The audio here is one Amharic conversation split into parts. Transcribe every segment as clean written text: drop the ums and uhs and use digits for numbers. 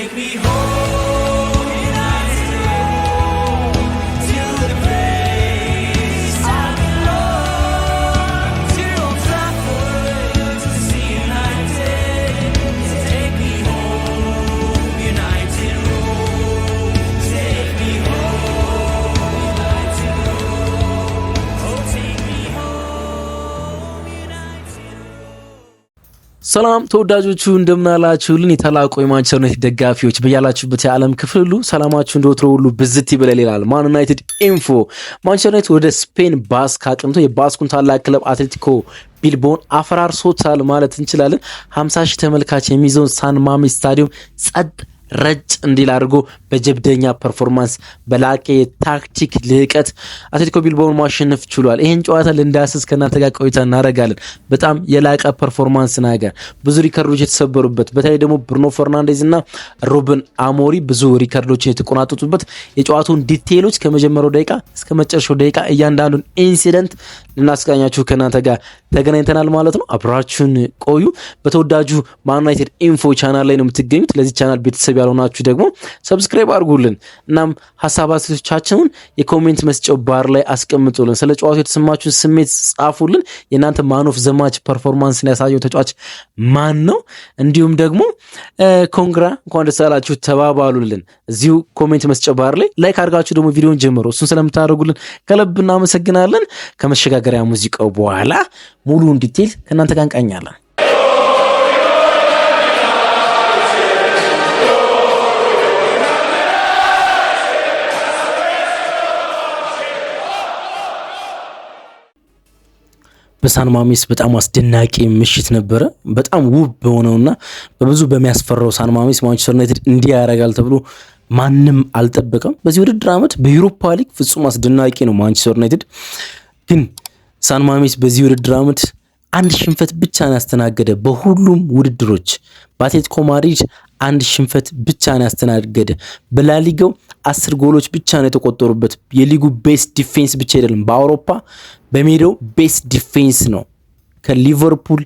take me home, United, to the place I belong, to Old Trafford, to see United. Take me home, United Road. Take me home, United Road. Oh, take me home, United Road. ሰላም ተወዳጆቹ እንደምናላችሁልን የታላቁ የማንቸስተር ዩናይትድ ደጋፊዎች በያላችሁበት የዓለም ክፍል ሁሉ ሰላማችሁ እንደወትሮ ሁሉ ብዝት ይበል ይላል ማን ዩናይትድ ኢንፎ። ማንቸስተር ዩናይትድ ወደ ስፔን ባስክ አቅንቶ የባስኩን ታላቅ ክለብ አትሌቲኮ ቢልባኦን አፈራርሶታል ማለት እንችላለን። 50,000 ተመልካች የሚይዘውን ሳን ማሜስ ስታዲየም ጸጥ ረጭ እንዲል አድርጎ በጀብደኛ ፐርፎርማንስ በላቀ የታክቲክ ልዕቀት አትሌቲኮ ቢልባኦን ማሸነፍ ችሏል። ይሄን ጨዋታ ልንዳስስ ከእናንተ ጋር ቆይታ እናደርጋለን። በጣም የላቀ ፐርፎርማንስ ነገር ብዙ ሪከርዶች የተሰበሩበት በተለይ ደግሞ ብሩኖ ፈርናንዴዝ እና ሩበን አሞሪም ብዙ ሪከርዶችን የተቆናጠጡበት የጨዋታውን ዲቴይሎች ከመጀመሪያው ደቂቃ እስከ መጨረሻው ደቂቃ እያንዳንዱን ኢንሲደንት ልናስቃኛችሁ ከእናንተ ጋር ተገናኝተናል ማለት ነው። አብራችሁን ቆዩ። በተወዳጁ ማን ዩናይትድ ኢንፎ ቻናል ላይ ነው የምትገኙት። ለዚህ ቻናል ቤተሰብ ያልሆናችሁ ደግሞ ሰብስክራይብ አድርጉልን። እናም ሀሳብ አስተያየቶቻችሁን የኮሜንት መስጫው ባር ላይ አስቀምጡልን። ስለ ጨዋታው የተሰማችሁን ስሜት ጻፉልን። የናንተ ማን ኦፍ ዘ ማች ፐርፎርማንስን ያሳየው ተጫዋች ማን ነው? እንዲሁም ደግሞ ኮንግራ እንኳን ደስ አላችሁ ተባባሉልን እዚሁ ኮሜንት መስጫው ባር ላይ። ላይክ አድርጋችሁ ደግሞ ቪዲዮን ጀምሩ። እሱን ስለምታደርጉልን ከልብ እናመሰግናለን። ከመሸጋገሪያ ሙዚቃው በኋላ ሙሉውን ዲቴል ከእናንተ ጋር እንቃኛለን። በሳን ማሜስ በጣም አስደናቂ ምሽት ነበረ። በጣም ውብ በሆነውና በብዙ በሚያስፈራው ሳን ማሜስ ማንቸስተር ዩናይትድ እንዲህ ያደርጋል ተብሎ ማንም አልጠበቀም። በዚህ ውድድር ዓመት በዩሮፓ ሊግ ፍጹም አስደናቂ ነው ማንቸስተር ዩናይትድ። ግን ሳን ማሜስ በዚህ ውድድር ዓመት አንድ ሽንፈት ብቻ ነው ያስተናገደ። በሁሉም ውድድሮች በአትሌቲኮ ማድሪድ አንድ ሽንፈት ብቻ ነው ያስተናገደ። በላሊጋው 10 ጎሎች ብቻ ነው የተቆጠሩበት። የሊጉ ቤስት ዲፌንስ ብቻ አይደለም፣ በአውሮፓ በሜዳው ቤስት ዲፌንስ ነው። ከሊቨርፑል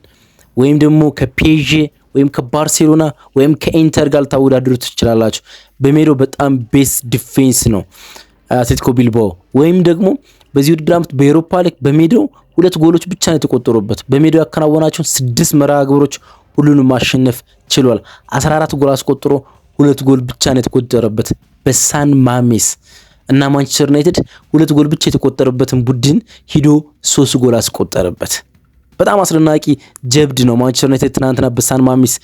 ወይም ደግሞ ከፒኤስጂ ወይም ከባርሴሎና ወይም ከኢንተር ጋር ታወዳድሩት ትችላላችሁ። በሜዳው በጣም ቤስት ዲፌንስ ነው አትሌቲኮ ቢልባኦ። ወይም ደግሞ በዚህ ውድድር ዓመት በአውሮፓ ሊግ በሜዳው 2 ጎሎች ብቻ ነው የተቆጠሩበት። በሜዳው ያከናወናቸውን 6 መርሃ ግብሮች ሁሉንም ማሸነፍ ችሏል። 14 ጎል አስቆጥሮ 2 ጎል ብቻ ነው የተቆጠረበት በሳን ማሜስ። እና ማንቸስተር ዩናይትድ 2 ጎል ብቻ የተቆጠረበትን ቡድን ሂዶ 3 ጎል አስቆጠረበት። በጣም አስደናቂ ጀብድ ነው ማንቸስተር ዩናይትድ ትናንትና በሳን ማሜስ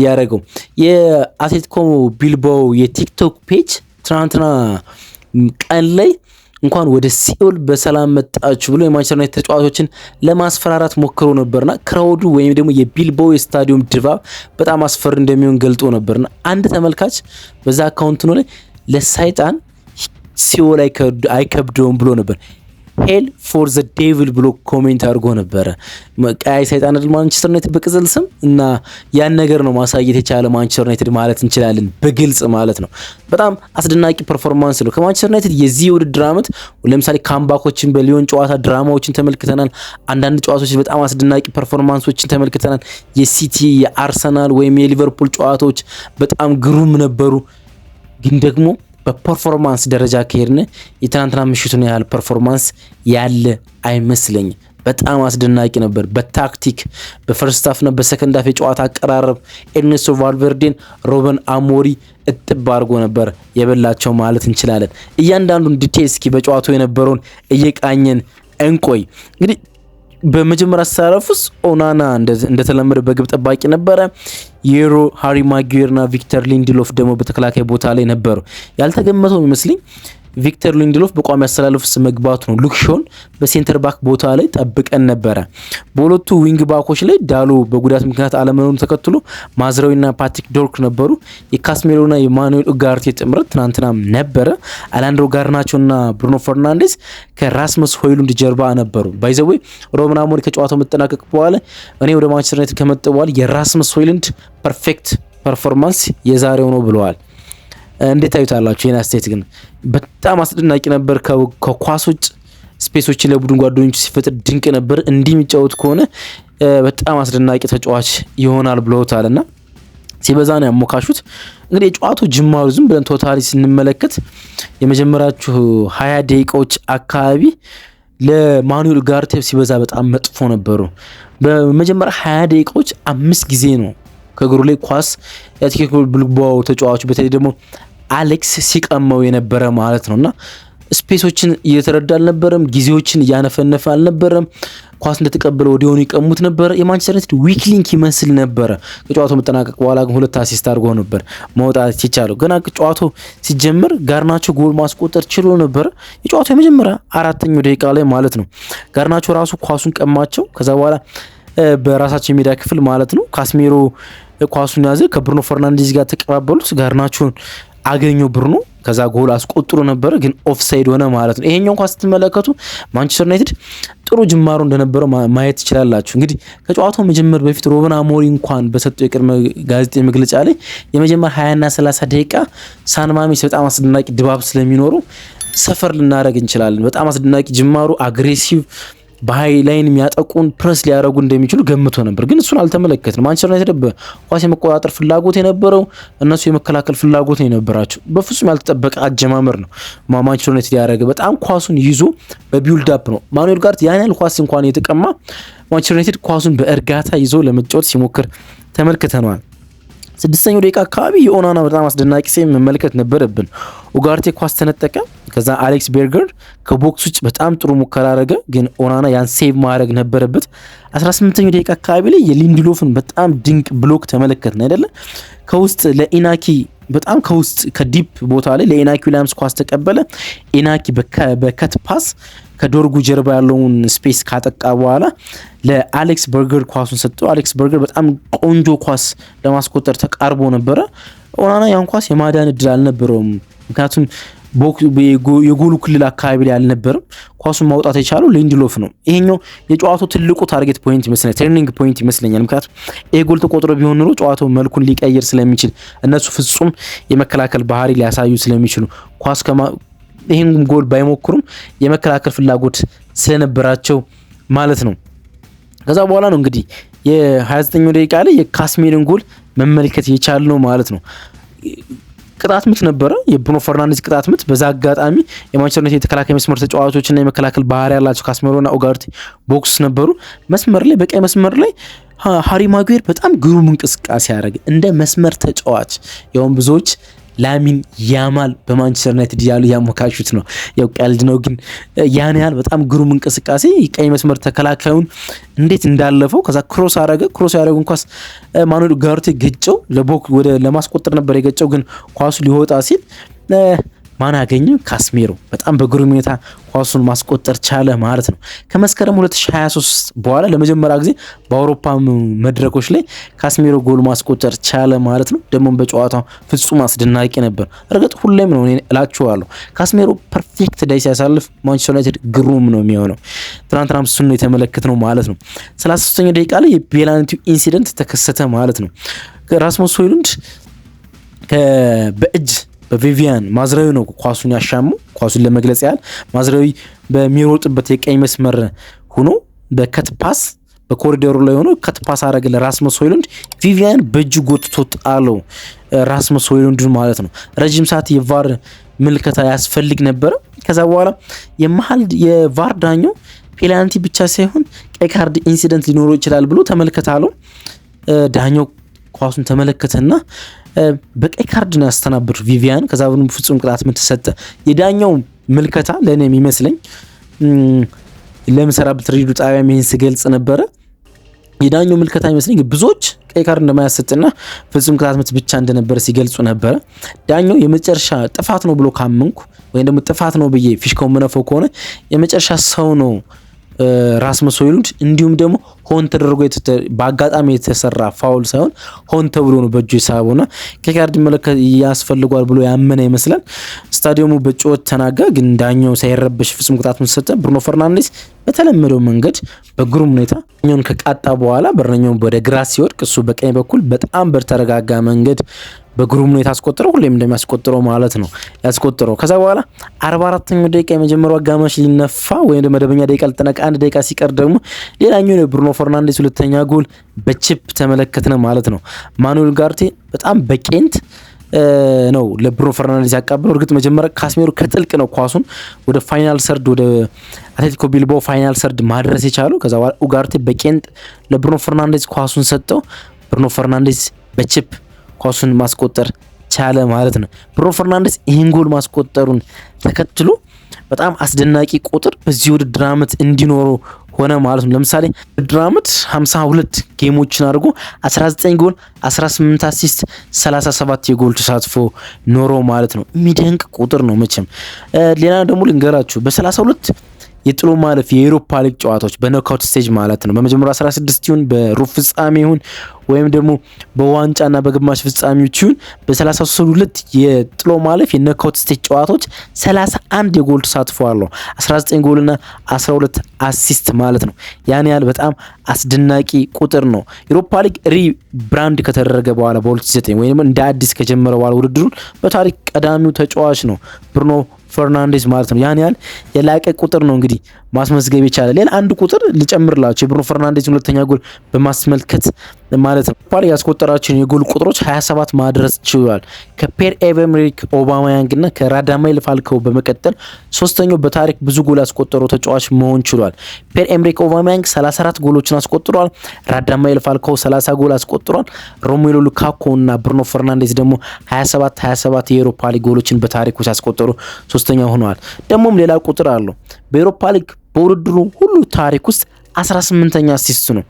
ያደረገው። የአትሌቲኮ ቢልባኦ የቲክቶክ ፔጅ ትናንትና ቀን ላይ እንኳን ወደ ሲኦል በሰላም መጣችሁ ብሎ የማንቸስተር ዩናይትድ ተጫዋቾችን ለማስፈራራት ሞክሮ ነበርና ክራውዱ ወይም ደግሞ የቢልባኦ የስታዲየም ድባብ በጣም አስፈሪ እንደሚሆን ገልጦ ነበርና አንድ ተመልካች በዛ አካውንት ነው ላይ ለሰይጣን ሲኦል አይከብደውም ብሎ ነበር። ሄል ፎር ዘ ዴቪል ብሎ ኮሜንት አድርጎ ነበረ። ቀያይ ሰይጣን አይደል ማንቸስተር ዩናይትድ በቅጽል ስም እና ያን ነገር ነው ማሳየት የቻለ ማንቸስተር ዩናይትድ ማለት እንችላለን፣ በግልጽ ማለት ነው። በጣም አስደናቂ ፐርፎርማንስ ነው ከማንቸስተር ዩናይትድ የዚህ ውድድር ዓመት። ለምሳሌ ካምባኮችን በሊዮን ጨዋታ ድራማዎችን ተመልክተናል። አንዳንድ ጨዋታዎች በጣም አስደናቂ ፐርፎርማንሶችን ተመልክተናል። የሲቲ የአርሰናል ወይም የሊቨርፑል ጨዋታዎች በጣም ግሩም ነበሩ። ግን ደግሞ በፐርፎርማንስ ደረጃ ከሄድን የትናንትና ምሽቱን ያህል ፐርፎርማንስ ያለ አይመስለኝም። በጣም አስደናቂ ነበር። በታክቲክ በፈርስት ሃፍና በሰከንድ ሃፍ የጨዋታ አቀራረብ ኤርኔስቶ ቫልቨርዴን ሩበን አሞሪም እጥብ አድርጎ ነበር የበላቸው ማለት እንችላለን። እያንዳንዱን ዲቴል እስኪ በጨዋታው የነበረውን እየቃኘን እንቆይ። እንግዲህ በመጀመሪያ አሰላለፍ ውስጥ ኦናና እንደተለመደ በግብ ጠባቂ ነበረ። የሮ ሃሪ ማጉዌርና ቪክተር ሊንድሎፍ ደግሞ በተከላካይ ቦታ ላይ ነበሩ። ያልተገመተው ይመስልኝ ቪክተር ሊንድሎፍ በቋሚ አሰላለፍ ውስጥ መግባቱ ነው። ሉክሾን በሴንተር ባክ ቦታ ላይ ጠብቀን ነበረ። በሁለቱ ዊንግ ባኮች ላይ ዳሎ በጉዳት ምክንያት አለመኖሩን ተከትሎ ማዝራዊና ፓትሪክ ዶርክ ነበሩ። የካስሜሎና የማኑኤል ኡጋርቴ ጥምረት ትናንትና ነበረ። አላንድሮ ጋርናቾና ብሩኖ ፈርናንዴዝ ከራስመስ ሆይሉንድ ጀርባ ነበሩ። ባይዘዌ ሩበን አሞሪም ከጨዋታው መጠናቀቅ በኋላ እኔ ወደ ማንቸስተር ዩናይትድ ከመጣ በኋላ የራስመስ ሆይሉንድ ፐርፌክት ፐርፎርማንስ የዛሬው ነው ብለዋል። እንዴት ታዩታላችሁ? የና ስቴት ግን በጣም አስደናቂ ነበር። ከኳስ ውጭ ስፔሶችን ለቡድን ጓደኞቹ ሲፈጥር ድንቅ ነበር። እንዲህ የሚጫወት ከሆነ በጣም አስደናቂ ተጫዋች ይሆናል ብለውታልና ሲበዛ ነው ያሞካሹት። እንግዲህ የጨዋታው ጅማሩ ዝም ብለን ቶታሊ ስንመለከት የመጀመሪያዎቹ 20 ደቂቃዎች አካባቢ ለማኑኤል ኡጋርቴ ሲበዛ በጣም መጥፎ ነበሩ። በመጀመሪያ 20 ደቂቃዎች 5 ጊዜ ነው ከእግሩ ላይ ኳስ የአትሌቲኮ ቢልባኦ ተጫዋቹ በተለይ ደግሞ አሌክስ ሲቀማው የነበረ ማለት ነውና ስፔሶችን እየተረዳ አልነበረም፣ ጊዜዎችን እያነፈነፈ አልነበረም። ኳስ እንደተቀበለ ወዲያውኑ ይቀሙት ነበር። የማንቸስተር ዩናይትድ ዊክ ሊንክ ይመስል ነበረ። ከጨዋታው መጠናቀቅ በኋላ ግን 2 አሲስት አድርጎ ነበር መውጣት የቻለው። ገና ጨዋታው ሲጀምር ጋርናቾ ጎል ማስቆጠር ችሎ ነበር። የጨዋታው የመጀመሪያ 4ኛው ደቂቃ ላይ ማለት ነው ጋርናቾ ራሱ ኳሱን ቀማቸው። ከዛ በኋላ በራሳቸው የሜዳ ክፍል ማለት ነው ካስሜሮ ኳሱን ያዘ፣ ከብሩኖ ፈርናንዴዝ ጋር ተቀባበሉት፣ ጋርናቾን አገኘው ብሩኖ፣ ከዛ ጎል አስቆጥሮ ነበረ ግን ኦፍሳይድ ሆነ ማለት ነው። ይሄኛው ኳስ ስትመለከቱ ማንቸስተር ዩናይትድ ጥሩ ጅማሮ እንደነበረው ማየት ትችላላችሁ። እንግዲህ ከጨዋታው መጀመር በፊት ሩበን አሞሪም እንኳን በሰጠው የቅድመ ጋዜጣዊ መግለጫ ላይ የመጀመር 20 እና 30 ደቂቃ ሳን ማሜስ በጣም አስደናቂ ድባብ ስለሚኖረው ሰፈር ልናደርግ እንችላለን። በጣም አስደናቂ ጅማሩ፣ አግሬሲቭ በሃይ ላይን የሚያጠቁን ፕረስ ሊያደርጉ እንደሚችሉ ገምቶ ነበር፣ ግን እሱን አልተመለከትንም። ማንቸስተር ዩናይትድ ኳስ የመቆጣጠር ፍላጎት የነበረው እነሱ የመከላከል ፍላጎት ነው የነበራቸው። በፍጹም ያልተጠበቀ አጀማመር ነው ማንቸስተር ዩናይትድ ያደረገ። በጣም ኳሱን ይዞ በቢልድ አፕ ነው ማኑኤል ኡጋርቴ ያን ያህል ኳስ እንኳን የተቀማ ማንቸስተር ዩናይትድ ኳሱን በእርጋታ ይዞ ለመጫወት ሲሞክር ተመልክተነዋል። 6ኛው ደቂቃ አካባቢ የኦናና በጣም አስደናቂ ሴቭ መመልከት ነበረብን። ኡጋርቴ ኳስ ተነጠቀ። ከዛ አሌክስ ቤርገር ከቦክስ ውጭ በጣም ጥሩ ሙከራ አረገ፣ ግን ኦናና ያን ሴቭ ማድረግ ነበረበት። 18ኛው ደቂቃ አካባቢ ላይ የሊንድሎፍን በጣም ድንቅ ብሎክ ተመለከትን አይደለ? ከውስጥ ለኢናኪ በጣም ከውስጥ ከዲፕ ቦታ ላይ ለኢናኪ ዊሊያምስ ኳስ ተቀበለ። ኢናኪ በከት ፓስ ከዶርጉ ጀርባ ያለውን ስፔስ ካጠቃ በኋላ ለአሌክስ በርገር ኳሱን ሰጠው። አሌክስ በርገር በጣም ቆንጆ ኳስ ለማስቆጠር ተቃርቦ ነበረ። ኦናና ያን ኳስ የማዳን እድል አልነበረውም፣ ምክንያቱም የጎሉ ክልል አካባቢ ላይ አልነበረም። ኳሱን ማውጣት የቻለው ሊንድሎፍ ነው። ይሄኛው የጨዋታው ትልቁ ታርጌት ፖይንት ይመስለኛል፣ ተርኒንግ ፖይንት ይመስለኛል። ምክንያቱም ይሄ ጎል ተቆጥሮ ቢሆን ኖሮ ጨዋታው መልኩን ሊቀይር ስለሚችል እነሱ ፍጹም የመከላከል ባህሪ ሊያሳዩ ስለሚችሉ ኳስ ይህን ጎል ባይሞክሩም የመከላከል ፍላጎት ስለነበራቸው ማለት ነው። ከዛ በኋላ ነው እንግዲህ የ29ኛው ደቂቃ ላይ የካስሜሮን ጎል መመልከት የቻልነው ማለት ነው። ቅጣት ምት ነበረ፣ የብሩኖ ፈርናንዴዝ ቅጣት ምት። በዛ አጋጣሚ የማንቸስተር ዩናይትድ የተከላካይ መስመር ተጫዋቾችና የመከላከል ባህሪ ያላቸው ካስሜሮና ኡጋርቴ ቦክስ ነበሩ። መስመር ላይ በቀይ መስመር ላይ ሃሪ ማጉዌር በጣም ግሩም እንቅስቃሴ ያደረገ እንደ መስመር ተጫዋች ያውም ብዙዎች ላሚን ያማል በማንቸስተር ዩናይትድ ያሉ ያሞካሹት ነው። ያው ቀልድ ነው፣ ግን ያን ያህል በጣም ግሩም እንቅስቃሴ ቀይ መስመር ተከላካዩን እንዴት እንዳለፈው። ከዛ ክሮስ አረገ። ክሮስ ያደረገውን ኳስ ማኑኤል ኡጋርቴ ገጨው። ወደ ለማስቆጠር ነበር የገጨው፣ ግን ኳሱ ሊወጣ ሲል ማን አገኘ? ካስሜሮ በጣም በግሩም ሁኔታ ኳሱን ማስቆጠር ቻለ ማለት ነው። ከመስከረም 2023 በኋላ ለመጀመሪያ ጊዜ በአውሮፓ መድረኮች ላይ ካስሜሮ ጎል ማስቆጠር ቻለ ማለት ነው። ደግሞ በጨዋታው ፍጹም አስደናቂ ነበር። እርግጥ ሁሌም ነው እኔ እላችኋለሁ ካስሜሮ ፐርፌክት ዳይ ሲያሳልፍ ማንቸስተር ዩናይትድ ግሩም ነው የሚሆነው። ትናንትና እሱን ነው የተመለከትነው ማለት ነው። 33ኛው ደቂቃ ላይ የፔናልቲ ኢንሲደንት ተከሰተ ማለት ነው። ራስሙስ ሆይሉንድ በእጅ በቪቪያን ማዝራዊ ነው ኳሱን ያሻሙ። ኳሱን ለመግለጽ ያህል ማዝራዊ በሚሮጥበት የቀኝ መስመር ሆኖ በከት ፓስ በኮሪዶሩ ላይ ሆኖ ከት ፓስ አረገ ለራስሙስ ሆይሉንድ። ቪቪያን በእጅ ጎትቶ ጣለው ራስሙስ ሆይሉንድን ማለት ነው። ረጅም ሰዓት የቫር ምልከታ ያስፈልግ ነበረ። ከዛ በኋላ የቫር ዳኛው ፔናልቲ ብቻ ሳይሆን ቀይ ካርድ ኢንሲደንት ሊኖረው ይችላል ብሎ ተመልከታለው። ዳኛው ኳሱን ተመለከተና በቀይ ካርድ ነው ያስተናበዱ ቪቪያን። ከዛ በኋላ ፍጹም ቅጣት ምት ተሰጠ። የዳኛው ምልከታ ለኔ የሚመስለኝ ለምሰራበት ሬዲዮ ጣቢያ ምን ሲገልጽ ነበረ፣ የዳኛው ምልከታ ይመስለኝ ብዙዎች ቀይ ካርድ እንደማያሰጥና ፍጹም ቅጣት ምት ብቻ እንደነበረ ሲገልጹ ነበረ። ዳኛው የመጨረሻ ጥፋት ነው ብሎ ካመንኩ ወይም ደግሞ ጥፋት ነው ብዬ ፊሽካው መነፈው ከሆነ የመጨረሻ ሰው ነው ራስሙስ ሆይሉንድ። እንዲሁም ደግሞ ሆን ተደርጎ በአጋጣሚ የተሰራ ፋውል ሳይሆን ሆን ተብሎ ነው በእጁ የሳበውና ቀይ ካርድ መለከት ያስፈልጓል ብሎ ያመነ ይመስላል። ስታዲየሙ በጩኸት ተናጋ፣ ግን ዳኛው ሳይረበሽ ፍጹም ቅጣት ምት ሰጠ። ብሩኖ ፈርናንዴዝ በተለመደው መንገድ በግሩም ሁኔታ ኛውን ከቃጣ በኋላ በረኛው ወደ ግራ ሲወድቅ እሱ በቀኝ በኩል በጣም በተረጋጋ መንገድ በግሩም ነው ያስቆጠረው። ሁሌም እንደሚያስቆጥረው ማለት ነው ያስቆጠረው። ከዛ በኋላ 44ኛው ደቂቃ የመጀመሪያው አጋማሽ ሊነፋ ወይም መደበኛ ደቂቃ ሊጠናቀቅ 1 ደቂቃ ሲቀር ደግሞ ሌላኛው የብሩኖ ፈርናንዴዝ ሁለተኛ ጎል በቺፕ ተመለከትነ ማለት ነው። ማኑኤል ኡጋርቴ በጣም በቄንት ነው ለብሩኖ ፈርናንዴዝ ያቀበለው። እርግጥ መጀመሪያ ካስሜሮ ከጥልቅ ነው ኳሱን ወደ ፋይናል ሰርድ ወደ አትሌቲኮ ቢልባኦ ፋይናል ሰርድ ማድረስ የቻለው። ከዛ በኋላ ኡጋርቴ በቄንት ለብሩኖ ፈርናንዴዝ ኳሱን ሰጠው። ብሩኖ ፈርናንዴዝ በቺፕ ኳሱን ማስቆጠር ቻለ ማለት ነው። ብሩኖ ፈርናንዴዝ ይህን ጎል ማስቆጠሩን ተከትሎ በጣም አስደናቂ ቁጥር በዚህ ውድድር ዓመት እንዲኖረው ሆነ ማለት ነው። ለምሳሌ ውድድር ዓመት 52 ጌሞችን አድርጎ 19 ጎል 18 አሲስት 37 የጎል ተሳትፎ ኖሮ ማለት ነው። የሚደንቅ ቁጥር ነው መቼም። ሌላ ደግሞ ልንገራችሁ በ32 የጥሎ ማለፍ የዩሮፓ ሊግ ጨዋታዎች በኖክአውት ስቴጅ ማለት ነው በመጀመሪያው 16 ይሁን በሩብ ፍጻሜ ይሁን ወይም ደግሞ በዋንጫና በግማሽ ፍጻሜዎች ይሁን በ32 የጥሎ ማለፍ የኖክአውት ስቴጅ ጨዋታዎች 31 የጎል ተሳትፎ አለው 19 ጎልና 12 አሲስት ማለት ነው። ያን ያህል በጣም አስደናቂ ቁጥር ነው። ዩሮፓ ሊግ ሪብራንድ ከተደረገ በኋላ በ2009 ወይም እንደ አዲስ ከጀመረ በኋላ ውድድሩን በታሪክ ቀዳሚው ተጫዋች ነው ብሩኖ ፈርናንዴዝ ማለት ነው። ያን ያህል የላቀ ቁጥር ነው እንግዲህ ማስመዝገብ የቻለ። ሌላ አንድ ቁጥር ልጨምርላችሁ የብሩኖ ፈርናንዴዝ ሁለተኛ ጎል በማስመልከት ማለት ነው። ፓሪ ያስቆጠራቸውን የጎል ቁጥሮች 27 ማድረስ ችሏል። ከፔር ኤቨሪክ ኦባማያንግና ከራዳሜል ፋልካኦ በመቀጠል ሶስተኛው በታሪክ ብዙ ጎል ያስቆጠረው ተጫዋች መሆን ችሏል። ፔር ኤቨሪክ ኦባማያንግ 34 ጎሎችን አስቆጥሯል። ራዳሜል ፋልካኦ 30 ጎል አስቆጥሯል። ሮሜሎ ሉካኩ እና ብሩኖ ፈርናንዴዝ ደግሞ 27 የዩሮፓ ሊግ ጎሎችን በታሪኩ ሲያስቆጠሩ ሶስተኛ ሆነዋል። ደግሞም ሌላ ቁጥር አለው በዩሮፓ ሊግ በውድድሩ ሁሉ ታሪክ ውስጥ 18ኛ አሲስት ነው።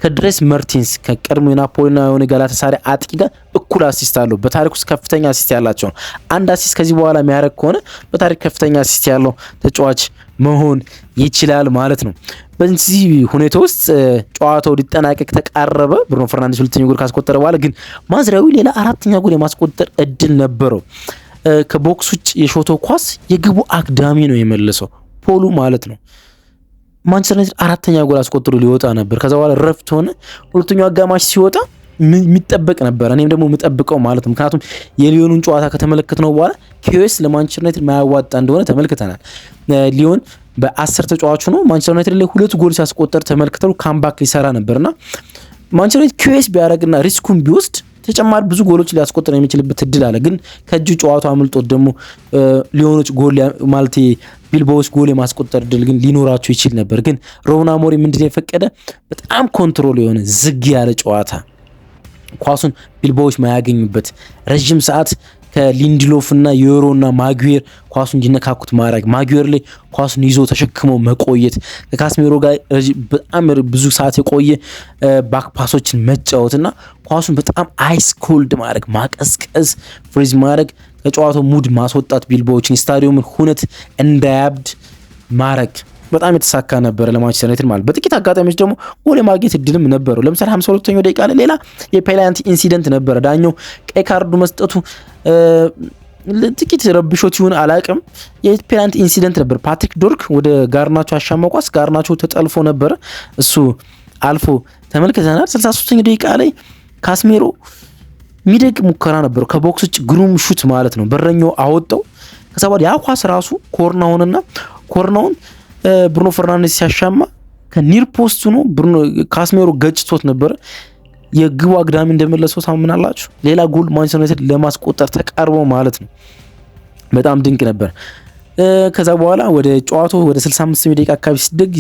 ከድሬስ መርቲንስ ከቀድሞ የናፖሊና የሆነ ጋላታሳራይ አጥቂ ጋር እኩል አሲስት አለው። በታሪክ ውስጥ ከፍተኛ አሲስት ያላቸው ነው። አንድ አሲስት ከዚህ በኋላ የሚያደርግ ከሆነ በታሪክ ከፍተኛ አሲስት ያለው ተጫዋች መሆን ይችላል ማለት ነው። በዚህ ሁኔታ ውስጥ ጨዋታው ሊጠናቀቅ ተቃረበ። ብሩኖ ፈርናንዴዝ ሁለተኛ ጎል ካስቆጠረ በኋላ ግን ማዝራዊ ሌላ አራተኛ ጎል የማስቆጠር እድል ነበረው። ከቦክስ ውጭ የሾቶ ኳስ የግቡ አግዳሚ ነው የመለሰው ፖሉ ማለት ነው። ማንቸስተር ዩናይትድ አራተኛ ጎል አስቆጥሮ ሊወጣ ነበር። ከዛ በኋላ ረፍት ሆነ። ሁለተኛው አጋማሽ ሲወጣ የሚጠበቅ ነበር፣ እኔም ደግሞ የምጠብቀው ማለት ነው። ምክንያቱም የሊዮኑን ጨዋታ ከተመለከትነው በኋላ ኪዮስ ለማንቸስተር ዩናይትድ ማያዋጣ እንደሆነ ተመልክተናል። ሊዮን በ10 ተጫዋቹ ነው ማንቸስተር ዩናይትድ ላይ 2 ጎል ሲያስቆጠር ተመልክተው ካምባክ ሊሰራ ነበርና ማንቸስተር ዩናይትድ ኪዮስ ቢያደርግና ሪስኩን ቢወስድ ተጨማሪ ብዙ ጎሎች ሊያስቆጥር የሚችልበት እድል አለ። ግን ከእጁ ጨዋታው አምልጦት ደግሞ ሊዮኖች ጎል ማለት ቢልባዎች ጎል የማስቆጠር እድል ግን ሊኖራቸው ይችል ነበር። ግን ሩበን አሞሪም ምንድን የፈቀደ በጣም ኮንትሮል የሆነ ዝግ ያለ ጨዋታ ኳሱን ቢልባዎች ማያገኙበት ረጅም ሰዓት ከሊንድሎፍ እና ዮሮና ማጉዌር ኳሱን እንዲነካኩት ማድረግ፣ ማጉዌር ላይ ኳሱን ይዞ ተሸክሞ መቆየት፣ ከካስሜሮ ጋር በጣም ብዙ ሰዓት የቆየ ባክ ፓሶችን መጫወትና ኳሱን በጣም አይስ ኮልድ ማድረግ፣ ማቀዝቀዝ፣ ፍሪዝ ማድረግ፣ ከጨዋታው ሙድ ማስወጣት፣ ቢልባዎችን ስታዲየምን ሁነት እንዳያብድ ማድረግ በጣም የተሳካ ነበረ ለማንቸስተር ዩናይትድ ማለት። በጥቂት አጋጣሚዎች ደግሞ ጎል የማግኘት እድልም ነበረው። ለምሳሌ 52ኛው ደቂቃ ላይ ሌላ የፔናልቲ ኢንሲደንት ነበረ። ዳኛው ቀይ ካርዱ መስጠቱ ጥቂት ረብሾት ይሁን አላቅም፣ የፔናልቲ ኢንሲደንት ነበር። ፓትሪክ ዶርክ ወደ ጋርናቾ አሻማ ኳስ ጋርናቾ ተጠልፎ ነበረ፣ እሱ አልፎ ተመልክተናል። 63ኛው ደቂቃ ላይ ካስሜሮ ሚደቅ ሙከራ ነበረው ከቦክስ ውጭ ግሩም ሹት ማለት ነው። በረኛው አወጣው። ከዛ በኋላ ያ ኳስ ራሱ ኮርናውንና ኮርናውን ብሩኖ ፈርናንዴዝ ሲያሻማ ከኒር ፖስቱ ነው ካስሜሮ ገጭቶት ነበረ። የግቡ አግዳሚ እንደመለሰው ታምናላችሁ። ሌላ ጎል ማንቸስተር ዩናይትድ ለማስቆጠር ተቃርቦ ማለት ነው። በጣም ድንቅ ነበር። ከዛ በኋላ ወደ ጨዋታው ወደ 65 ደቂቃ አካባቢ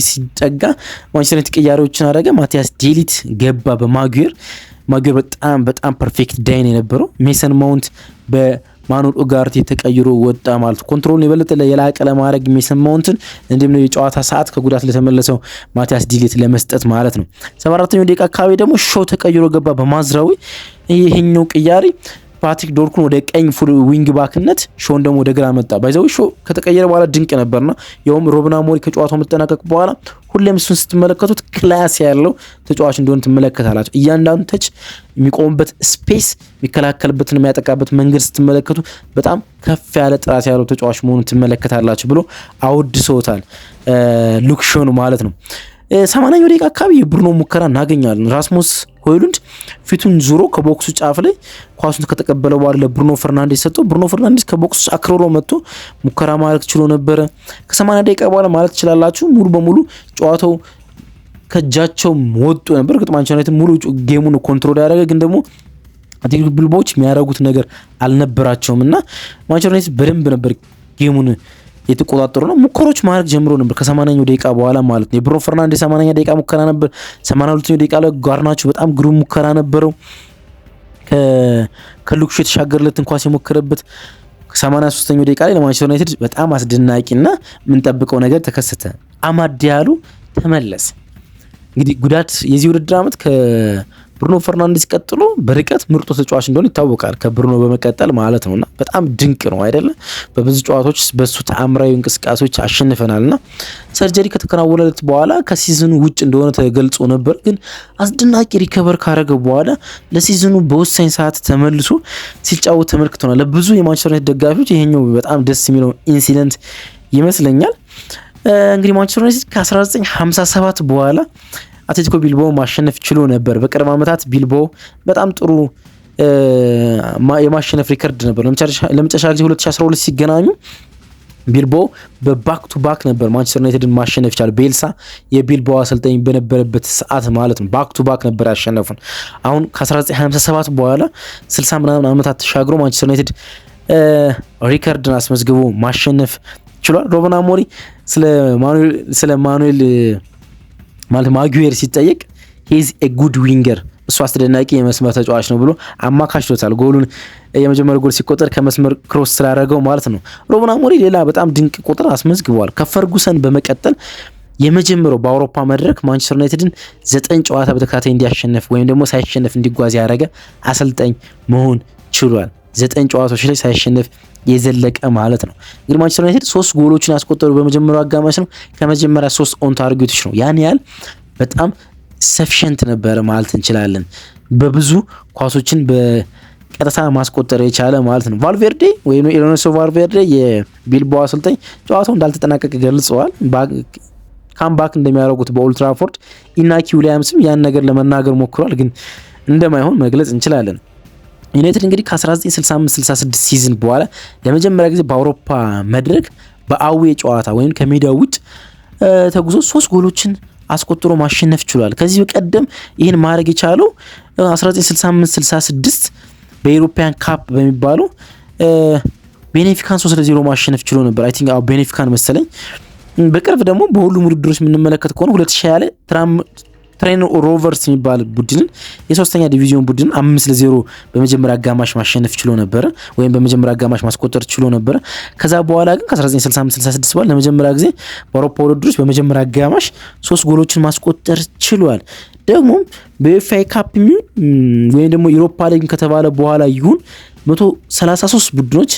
ሲጠጋ ማንቸስተር ዩናይትድ ቅያሬዎችን አደረገ። ማቲያስ ዴሊት ገባ በማጉዌር በጣም ፐርፌክት ዳይን የነበረው ሜሰን ማውንት በማኑኤል ኡጋርቴ ተቀይሮ ወጣ ማለት ኮንትሮልን የበለጠ የላቀ ለማድረግ ሜሰን ማውንትን እንዲሁም የጨዋታ ሰዓት ከጉዳት ለተመለሰው ማቲያስ ዲሊት ለመስጠት ማለት ነው። 74ኛው ደቂቃ አካባቢ ደግሞ ሾው ተቀይሮ ገባ በማዝራዊ። ይሄኛው ቅያሪ ፓትሪክ ዶርኩን ወደ ቀኝ ፉል ዊንግ ባክነት ሾውን ደግሞ ወደ ግራ መጣ። ባይዘው ሾው ከተቀየረ በኋላ ድንቅ ነበርና ያውም ሩበን አሞሪም ከጨዋታው መጠናቀቅ በኋላ ሁሌም እሱን ስትመለከቱት ክላስ ያለው ተጫዋች እንደሆነ ትመለከታላችሁ። እያንዳንዱ ተች የሚቆምበት ስፔስ፣ የሚከላከልበትና የሚያጠቃበት መንገድ ስትመለከቱ በጣም ከፍ ያለ ጥራት ያለው ተጫዋች መሆኑን ትመለከታላችሁ ብሎ አውድሶታል ሉክ ሾው ማለት ነው። 80ኛው ደቂቃ አካባቢ የብሩኖ ሙከራ እናገኛለን። ራስሙስ ሆይሉንድ ፊቱን ዙሮ ከቦክሱ ጫፍ ላይ ኳሱን ከተቀበለ በኋላ ለብሩኖ ፈርናንዴዝ ሰጥቶ ብሩኖ ፈርናንዴዝ ከቦክሱ አክሮሮ መጥቶ ሙከራ ማድረግ ችሎ ነበረ። ከ80 ደቂቃ በኋላ ማለት ትችላላችሁ ሙሉ በሙሉ ጨዋታው ከእጃቸው ወጡ ነበር። እርግጥ ማንቸስተር ዩናይትድ ሙሉ ጌሙን ኮንትሮል ያደረገ ግን ደግሞ አትሌቲኮ ቢልባዎች የሚያደርጉት ነገር አልነበራቸውም እና ማንቸስተር ዩናይትድ በደንብ ነበር ጌሙን የተቆጣጠሩ ነው። ሙከሮች ማድረግ ጀምሮ ነበር ከ80ኛው ደቂቃ በኋላ ማለት ነው። የብሩኖ ፈርናንዴዝ 80ኛ ደቂቃ ሙከራ ነበር። 82ኛው ደቂቃ ላይ ጋርናቾ በጣም ግሩም ሙከራ ነበረው። ከሉክሹ የተሻገረለትን ኳስ የሞከረበት 83ኛው ደቂቃ ላይ ለማንቸስተር ዩናይትድ በጣም አስደናቂና የምንጠብቀው ነገር ተከሰተ። አማድ ዲያሎ ተመለሰ። እንግዲህ ጉዳት የዚህ ውድድር ዓመት ከብሩኖ ፈርናንዴዝ ቀጥሎ በርቀት ምርጡ ተጫዋች እንደሆነ ይታወቃል። ከብሩኖ በመቀጠል ማለት ነውና በጣም ድንቅ ነው አይደለ? በብዙ ጨዋታዎች በሱ ተአምራዊ እንቅስቃሴዎች አሸንፈናልና ሰርጀሪ ከተከናወነለት በኋላ ከሲዝኑ ውጭ እንደሆነ ተገልጾ ነበር። ግን አስደናቂ ሪከቨር ካረገ በኋላ ለሲዝኑ በወሳኝ ሰዓት ተመልሶ ሲጫወት ተመልክተናል። ለብዙ የማንቸስተር ዩናይትድ ደጋፊዎች ይሄኛው በጣም ደስ የሚለው ኢንሲደንት ይመስለኛል። እንግዲህ ማንቸስተር ዩናይትድ ከ1957 በኋላ አትሌቲኮ ቢልባኦ ማሸነፍ ችሎ ነበር። በቅርብ ዓመታት ቢልባኦ በጣም ጥሩ የማሸነፍ ሪከርድ ነበር። ለመጨረሻ ጊዜ 2012 ሲገናኙ ቢልባኦ በባክ ቱ ባክ ነበር ማንቸስተር ዩናይትድን ማሸነፍ ይቻላል። ቤልሳ የቢልባኦ አሰልጣኝ በነበረበት ሰዓት ማለት ነው። ባክ ቱ ባክ ነበር ያሸነፉን። አሁን ከ1957 በኋላ 60 ምናምን ዓመታት ተሻግሮ ማንቸስተር ዩናይትድ ሪከርድን አስመዝግቦ ማሸነፍ ችሏል። ሩበን አሞሪም ስለ ማኑኤል ማለት ማጉዌር ሲጠየቅ ሂዝ ኤ ጉድ ዊንገር እሱ አስደናቂ የመስመር ተጫዋች ነው ብሎ አማካሽቶታል። ጎሉን የመጀመሪያው ጎል ሲቆጠር ከመስመር ክሮስ ስላደረገው ማለት ነው። ሩበን አሞሪም ሌላ በጣም ድንቅ ቁጥር አስመዝግበዋል። ከፈርጉሰን በመቀጠል የመጀመሪያው በአውሮፓ መድረክ ማንቸስተር ዩናይትድን 9 ጨዋታ በተከታታይ እንዲያሸንፍ ወይም ደግሞ ሳይሸነፍ እንዲጓዝ ያደረገ አሰልጣኝ መሆን ችሏል። 9 ጨዋታዎች ላይ ሳይሸነፍ የዘለቀ ማለት ነው። እንግዲህ ማንቸስተር ዩናይትድ 3 ጎሎችን ያስቆጠሩ በመጀመሪያው አጋማሽ ነው። ከመጀመሪያ 3 ኦን ታርጌቶች ነው። ያን ያህል በጣም ሰፊሸንት ነበረ ማለት እንችላለን። በብዙ ኳሶችን በቀጥታ ማስቆጠር የቻለ ማለት ነው። ቫልቬርዴ ወይም ኤርኔስቶ ቫልቬርዴ የቢልባኦ አሰልጣኝ ጨዋታው እንዳልተጠናቀቀ ገልጸዋል። ካምባክ እንደሚያደርጉት በኦልድ ትራፎርድ ኢናኪ ዊሊያምስም ያን ነገር ለመናገር ሞክሯል፣ ግን እንደማይሆን መግለጽ እንችላለን። ዩናይትድ እንግዲህ ከ1965-66 ሲዝን በኋላ ለመጀመሪያ ጊዜ በአውሮፓ መድረክ በአዌ ጨዋታ ወይም ከሜዳው ውጭ ተጉዞ 3 ጎሎችን አስቆጥሮ ማሸነፍ ችሏል። ከዚህ በቀደም ይህን ማድረግ የቻለው 1965-66 በኢሮፒያን ካፕ በሚባለው ቤኔፊካን 3-0 ማሸነፍ ችሎ ነበር። አይ ቲንክ ቤኔፊካን መሰለኝ። በቅርብ ደግሞ በሁሉም ውድድሮች የምንመለከት ከሆነ 2020 ላይ ትሬን ሮቨርስ የሚባል ቡድንን የሶስተኛ ዲቪዚዮን ቡድንን 5-0 በመጀመሪያ አጋማሽ ማሸነፍ ችሎ ነበረ፣ ወይም በመጀመሪያ አጋማሽ ማስቆጠር ችሎ ነበረ። ከዛ በኋላ ግን ከ1965-66 በኋላ ለመጀመሪያ ጊዜ በአውሮፓ ውድድሮች በመጀመሪያ አጋማሽ 3 ጎሎችን ማስቆጠር ችሏል። ደግሞ በኤፍኤ ካፕ ወይም ደግሞ ዩሮፓ ሊግ ከተባለ በኋላ ይሁን 133 ቡድኖች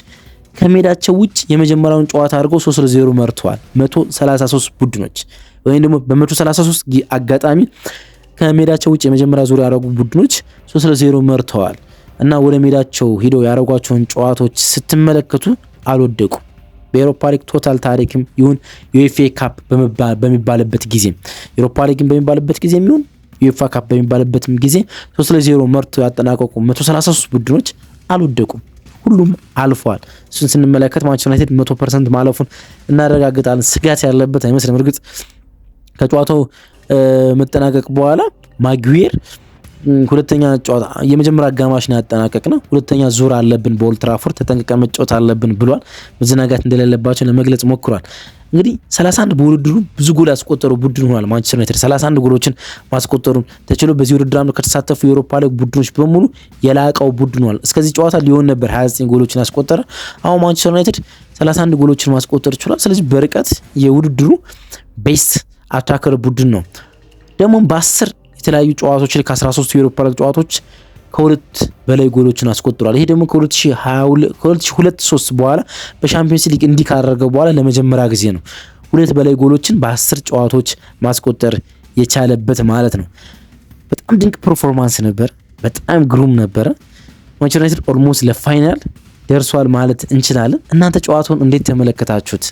ከሜዳቸው ውጭ የመጀመሪያውን ጨዋታ አድርገው 3-0 መርተዋል። 133 ቡድኖች ወይም ደግሞ በ133 አጋጣሚ ከሜዳቸው ውጭ የመጀመሪያ ዙር ያደረጉ ቡድኖች 3-0 መርተዋል እና ወደ ሜዳቸው ሂደው ያደረጓቸውን ጨዋታዎች ስትመለከቱ አልወደቁም። በኤሮፓ ሊግ ቶታል ታሪክም ይሁን ዩኤፍኤ ካፕ በሚባልበት ጊዜ ዩሮፓ ሊግም በሚባልበት ጊዜ ይሁን ዩኤፍኤ ካፕ በሚባልበትም ጊዜ 3-0 መርተው ያጠናቀቁ 133 ቡድኖች አልወደቁም። ሁሉም አልፏል። እሱን ስንመለከት ማንቸስተር ዩናይትድ 100% ማለፉን እናረጋግጣለን። ስጋት ያለበት አይመስልም። እርግጥ ከጨዋታው መጠናቀቅ በኋላ ማጉዌር ሁለተኛ ጨዋታ የመጀመሪያ አጋማሽ ነው ያጠናቀቅነው፣ ሁለተኛ ዙር አለብን በኦልድ ትራፎርድ ተጠንቅቀን መጫወት አለብን ብሏል። መዘናጋት እንደሌለባቸው ለመግለጽ ሞክሯል። እንግዲህ 31 በውድድሩ ብዙ ጎል ያስቆጠሩ ቡድን ሆኗል። ማንቸስተር ዩናይትድ 31 ጎሎችን ማስቆጠሩን ተችሎ በዚህ ውድድር ዓመት ከተሳተፉ የአውሮፓ ሊግ ቡድኖች በሙሉ የላቀው ቡድን ሆኗል። እስከዚህ ጨዋታ ሊሆን ነበር 29 ጎሎችን ያስቆጠረ። አሁን ማንቸስተር ዩናይትድ 31 ጎሎችን ማስቆጠር ችሏል። ስለዚህ በርቀት የውድድሩ ቤስት አታከር ቡድን ነው። ደግሞ በ10 የተለያዩ ጨዋታዎች ላይ ከ13 የአውሮፓ ሊግ ጨዋታዎች ከሁለት በላይ ጎሎችን አስቆጥሯል። ይሄ ደግሞ ከ2002-3 በኋላ በሻምፒዮንስ ሊግ እንዲህ ካደረገ በኋላ ለመጀመሪያ ጊዜ ነው 2 በላይ ጎሎችን በ10 ጨዋታዎች ማስቆጠር የቻለበት ማለት ነው። በጣም ድንቅ ፐርፎርማንስ ነበር። በጣም ግሩም ነበረ። ማንቸስተር ዩናይትድ ኦልሞስት ለፋይናል ደርሷል ማለት እንችላለን። እናንተ ጨዋታውን እንዴት ተመለከታችሁት?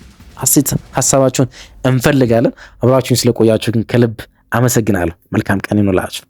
ሀሳባችሁን እንፈልጋለን። አብራችሁን ስለቆያችሁ ግን ከልብ አመሰግናለሁ። መልካም ቀን ይኑላችሁ።